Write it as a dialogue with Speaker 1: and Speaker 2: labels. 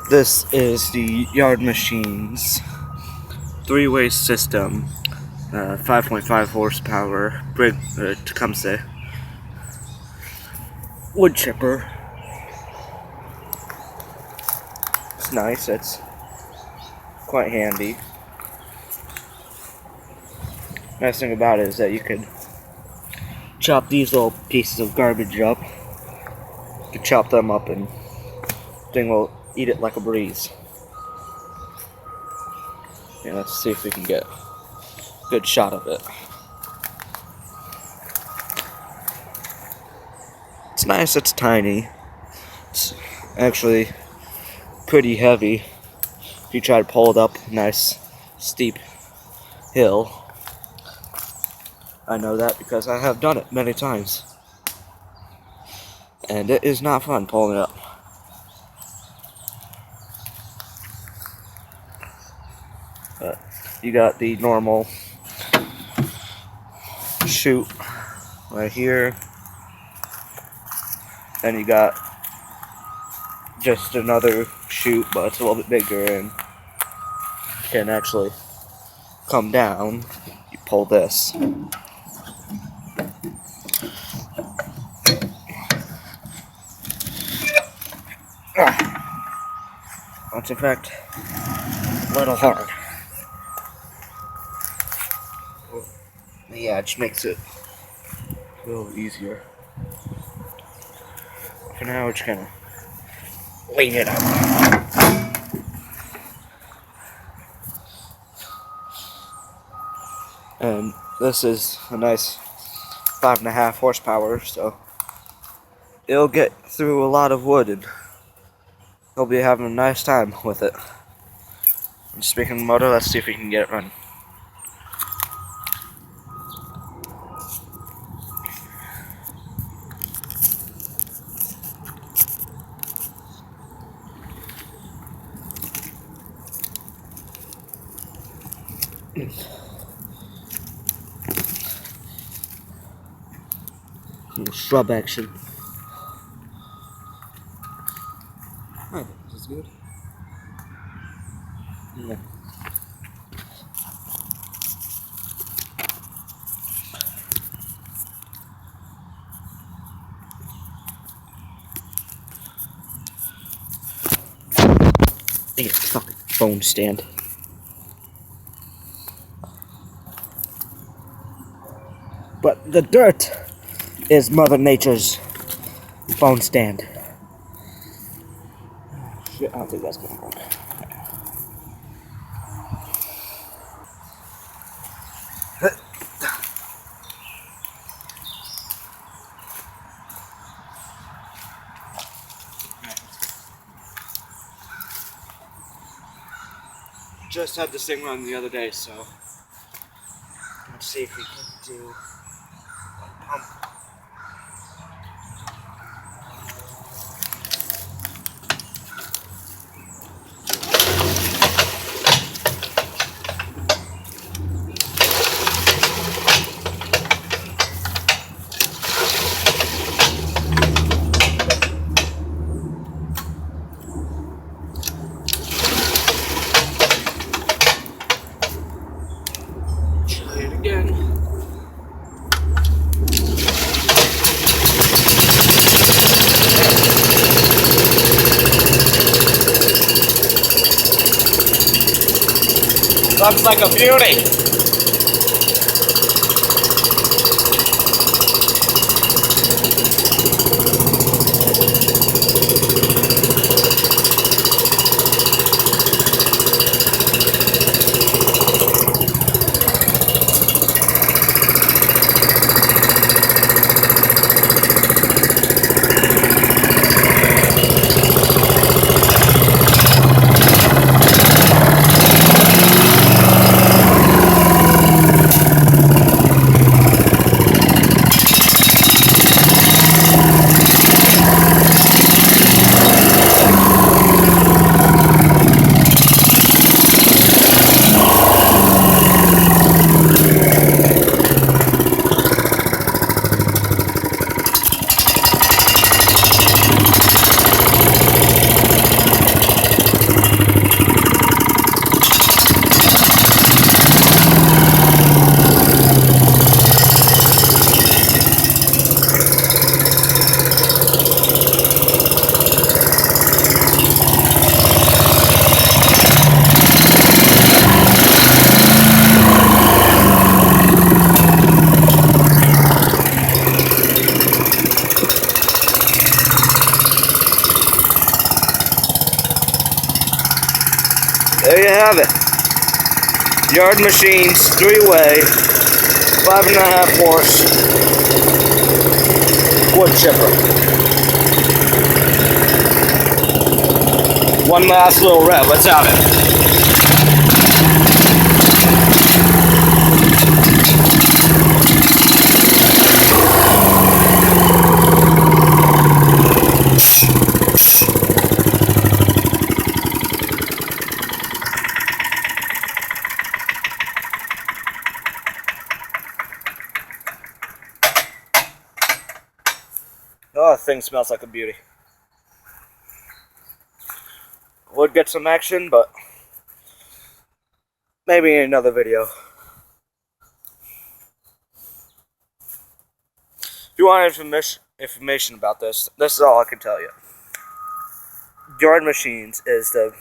Speaker 1: This is the Yard Machines three-way system, 5.5 horsepower, Tecumseh Woodchipper. It's nice, it's quite handy. Nice thing about it is that you can chop these little pieces of garbage up. You can chop them up and the thing will eat it like a breeze. Yeah, let's see if we can get a good shot of it. It's nice, it's tiny. It's actually pretty heavy if you try to pull it up a nice steep hill. I know that because I have done it many times. And it is not fun pulling it up. But you got the normal chute right here. Then you got just another chute, but it's a little bit bigger and can actually come down. You pull this. That's in fact a little hard. Yeah, it just makes it a little easier. For now, we're just gonna lean it up. And this is a nice 5.5 horsepower, so it'll get through a lot of wood and you'll be having a nice time with it. And speaking of the motor, let's see if we can get it running. Little shrub action. Oh, this is good. Yeah. Hey, fucking phone stand. But the dirt is Mother Nature's phone stand. Shit, I don't think that's gonna work. Just had this thing run the other day, so let's see if we can do a pump. Try it again. Looks like a beauty. there you have it. Yard Machines 3-way, 5.5 horse wood chipper. One last little rev. Let's have it. Oh, the thing smells like a beauty. Would get some action, but maybe in another video. If you want information about this is all I can tell you. Yard Machines is the